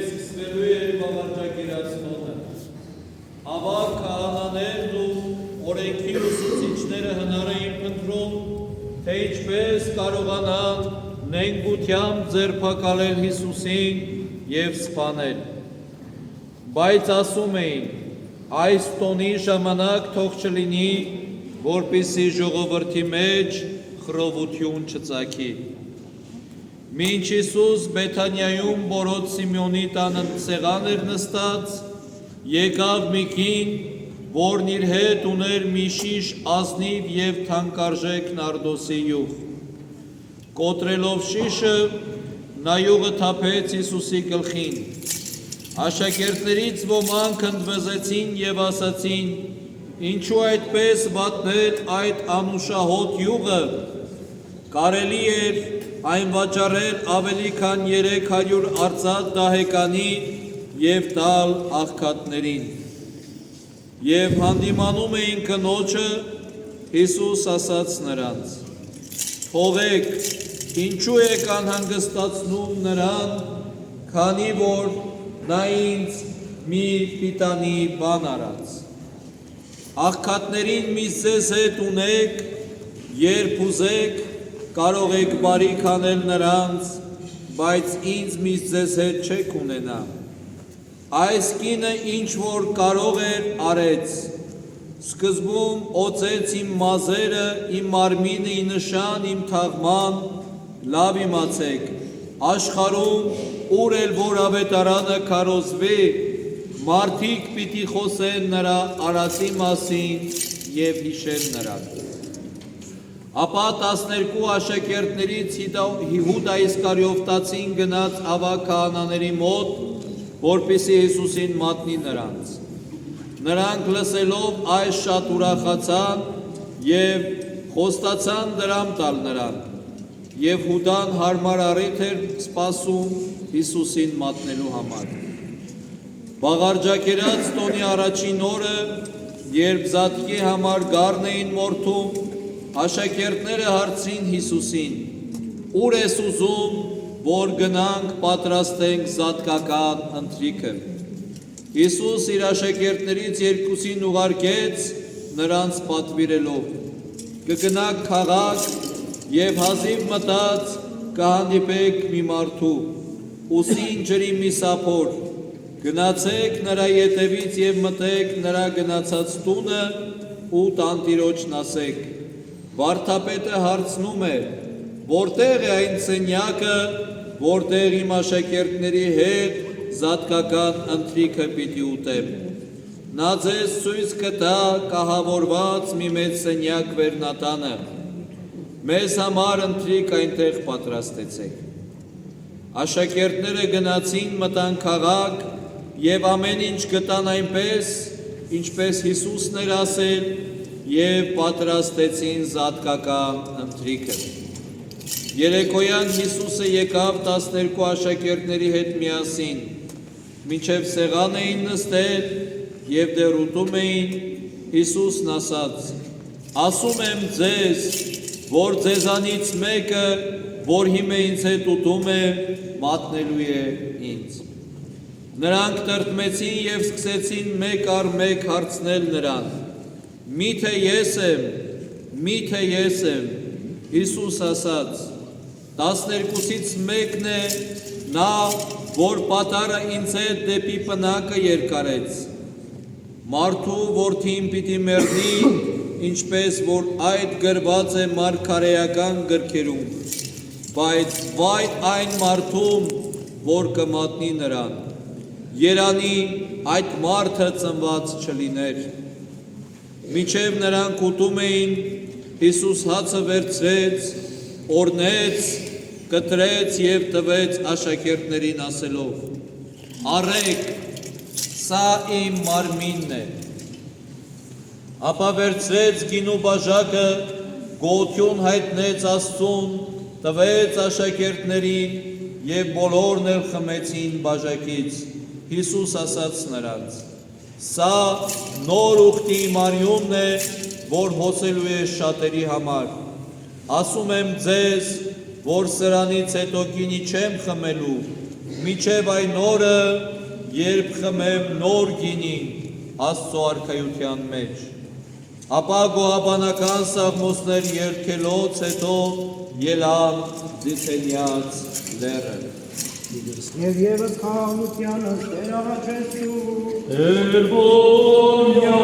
սկսվելու էր բավարժակերացնողը։ Ավագ քահանաներն ու օրենքի ուսուցիչները հնար էին փնտրում, թե ինչպես կարողանան նենգությամբ ձերբակալել Հիսուսին և սպանել։ Բայց ասում էին, այս տոնի ժամանակ թող չլինի, որպեսզի ժողովրդի մեջ խռովություն չծագի։ Մինչ Հիսուս Բեթանիայում բորոց Սիմեոնի տանը սեղան էր նստած, եկավ մի կին, որն իր հետ ուներ մի շիշ ազնիվ և թանկարժեք նարդոսի յուղ։ Կոտրելով շիշը, նա յուղը թափեց Հիսուսի գլխին։ Աշակերտներից ոմանք ընդվզեցին և ասացին. «Ինչու այդպես վատնել այդ անուշահոտ յուղը, կարելի էր այն վաճառել ավելի քան 300 արծաթ դահեկանի և տալ աղքատներին»։ Եվ հանդիմանում էին կնոջը, Հիսուս ասաց նրանց. «Թողեք, ինչու եք անհանգստացնում նրան, քանի որ նա ինձ մի պիտանի բան արած։ Աղքատներին միշտ ձեզ հետ ունեք, երբ ուզեք, կարող եք բարիք անել նրանց, բայց ինձ միշտ ձեզ հետ չեք ունենա։ Այս կինը ինչ որ կարող էր արեց, սկզբում օծեց իմ մազերը, իմ մարմինը ի նշան իմ թաղման, լավ իմացեք, աշխարհում ուր էլ որ ավետարանը քարոզվի, մարդիկ պիտի խոսեն նրա արածի մասին և հիշեն նրան»։ Ապա 12 աշակերտներից Հիուդա Իսկարիովտացին գնաց ավագ քահանաների մոտ, որպեսզի Հիսուսին մատնի նրանց։ Նրանք լսելով այս շատ ուրախացան և խոստացան դրամ տալ նրան, և Հուդան հարմար առիթ էր սպասում Հիսուսին մատնելու համար։ Բաղարջակերած տոնի առաջին օրը, երբ զատկի համար գառն էին մորթում, աշակերտները հարցրին Հիսուսին. «Ուր ես ուզում, որ գնանք պատրաստենք զատկական ընթրիքը»։ Հիսուս իր աշակերտներից երկուսին ուղարկեց, նրանց պատվիրելով. «Կգնաք քաղաք և հազիվ մտած կհանդիպեք մի մարդու, ուսին ջրի մի սափոր, գնացեք նրա ետևից և մտեք նրա գնացած տունը ու տանտիրոջն ասեք. վարդապետը հարցնում է, որտեղ է այն սենյակը, որտեղ իմ աշակերտների հետ զատկական ընթրիքը պիտի ուտեմ։ Նա ձեզ ցույց կտա կահավորված մի մեծ սենյակ վերնատանը, մեզ համար ընթրիք այնտեղ պատրաստեցեք»։ Աշակերտները գնացին, մտան քաղաք և ամեն ինչ գտան այնպես, ինչպես Հիսուսն էր ասել, և պատրաստեցին զատկական ընթրիքը։ Երեկոյան Հիսուսը եկավ 12 աշակերտների հետ միասին, մինչև սեղան էին նստել և դեռ ուտում էին, Հիսուսն ասաց. «Ասում եմ ձեզ, որ ձեզանից մեկը, որ հիմա ինձ հետ ուտում է, մատնելու է ինձ»։ Նրանք տրտմեցին և սկսեցին մեկ առ մեկ հարցնել նրան. «Միթե ես եմ, միթե ես եմ»։ Հիսուս ասաց. 12-ից մեկն է նա, որ պատառը ինձ հետ դեպի պնակը երկարեց։ Մարդու որդին պիտի մեռնի, ինչպես որ այդ գրված է մարգարեական գրքերում, բայց վայ այն մարդուն, որ կմատնի նրան, երանի այդ մարդը ծնված չլիներ։ Մինչև նրանք ուտում էին, Հիսուս հացը վերցրեց, օրհնեց, կտրեց և տվեց աշակերտներին ասելով. «Առեք, սա իմ մարմինն է»։ Ապա վերցրեց գինու բաժակը, գոհություն հայտնեց Աստծուն, տվեց աշակերտներին և բոլորն էլ խմեցին բաժակից։ Հիսուս ասաց նրանց. «Սա նոր ուխտի իմ արյունն է, որ հոսելու է շատերի համար։ Ասում եմ ձեզ, որ սրանից հետո գինի չեմ խմելու, Միջև այն օրը, երբ խմեմ նոր գինին Աստծո արքայության մեջ, ապա գոհաբանական սաղմոսներ երգելոց հետո ելան Ձիթենյաց լեռը։ Եվ ևս խաղաղությանս Տեր առաջեցու։ Երբոյա